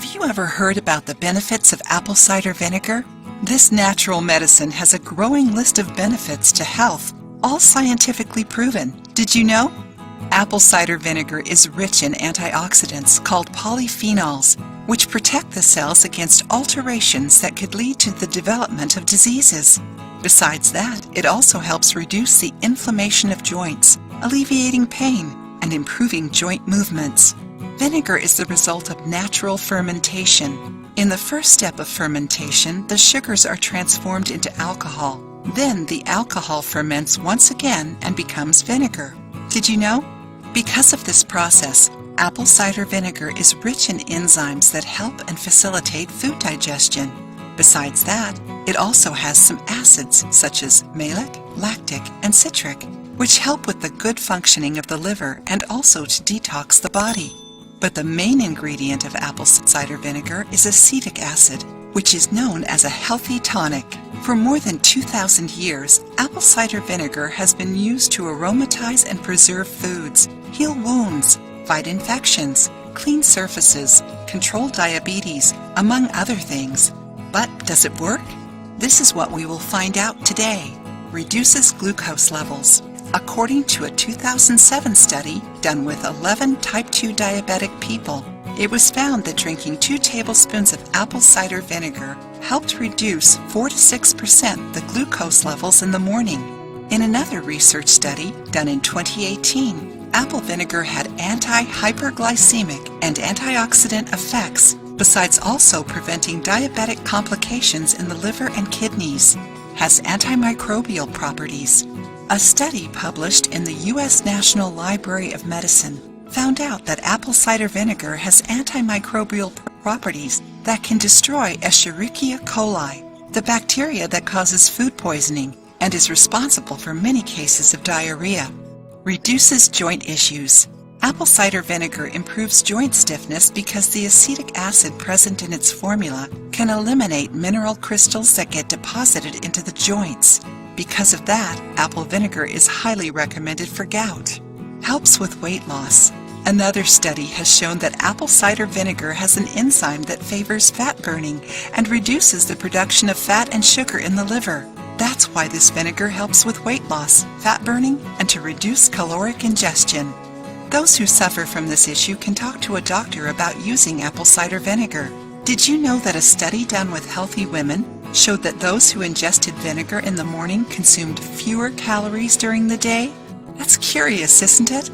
Have you ever heard about the benefits of apple cider vinegar? This natural medicine has a growing list of benefits to health, all scientifically proven. Did you know? Apple cider vinegar is rich in antioxidants called polyphenols, which protect the cells against alterations that could lead to the development of diseases. Besides that, it also helps reduce the inflammation of joints, alleviating pain, and improving joint movements. Vinegar is the result of natural fermentation. In the first step of fermentation, the sugars are transformed into alcohol. Then the alcohol ferments once again and becomes vinegar. Did you know? Because of this process, apple cider vinegar is rich in enzymes that help and facilitate food digestion. Besides that, it also has some acids such as malic, lactic, and citric, which help with the good functioning of the liver and also to detox the body. But the main ingredient of apple cider vinegar is acetic acid, which is known as a healthy tonic. For more than 2,000 years, apple cider vinegar has been used to aromatize and preserve foods, heal wounds, fight infections, clean surfaces, control diabetes, among other things. But does it work? This is what we will find out today. Reduces glucose levels. According to a 2007 study done with 11 type 2 diabetic people, it was found that drinking 2 tablespoons of apple cider vinegar helped reduce 4 to 6% the glucose levels in the morning. In another research study done in 2018, apple vinegar had anti-hyperglycemic and antioxidant effects, besides also preventing diabetic complications in the liver and kidneys. Has antimicrobial properties. A study published in the U.S. National Library of Medicine found out that apple cider vinegar has antimicrobial properties that can destroy Escherichia coli, the bacteria that causes food poisoning and is responsible for many cases of diarrhea. Reduces joint issues. Apple cider vinegar improves joint stiffness because the acetic acid present in its formula can eliminate mineral crystals that get deposited into the joints. Because of that, apple vinegar is highly recommended for gout. Helps with weight loss. Another study has shown that apple cider vinegar has an enzyme that favors fat burning and reduces the production of fat and sugar in the liver. That's why this vinegar helps with weight loss, fat burning, and to reduce caloric ingestion. Those who suffer from this issue can talk to a doctor about using apple cider vinegar. Did you know that a study done with healthy women showed that those who ingested vinegar in the morning consumed fewer calories during the day? That's curious, isn't it?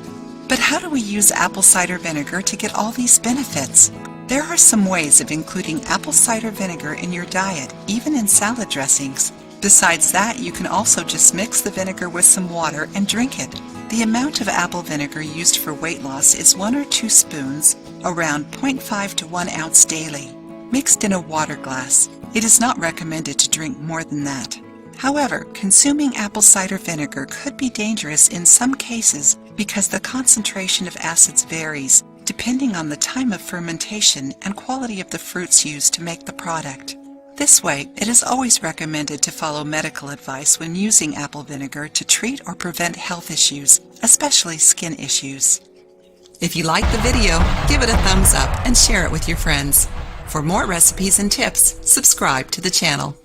But how do we use apple cider vinegar to get all these benefits? There are some ways of including apple cider vinegar in your diet, even in salad dressings. Besides that, you can also just mix the vinegar with some water and drink it. The amount of apple vinegar used for weight loss is 1 or 2 spoons, around 0.5 to 1 ounce daily, mixed in a water glass. It is not recommended to drink more than that. However, consuming apple cider vinegar could be dangerous in some cases because the concentration of acids varies depending on the time of fermentation and quality of the fruits used to make the product. This way, it is always recommended to follow medical advice when using apple vinegar to treat or prevent health issues, especially skin issues. If you liked the video, give it a thumbs up and share it with your friends. For more recipes and tips, subscribe to the channel.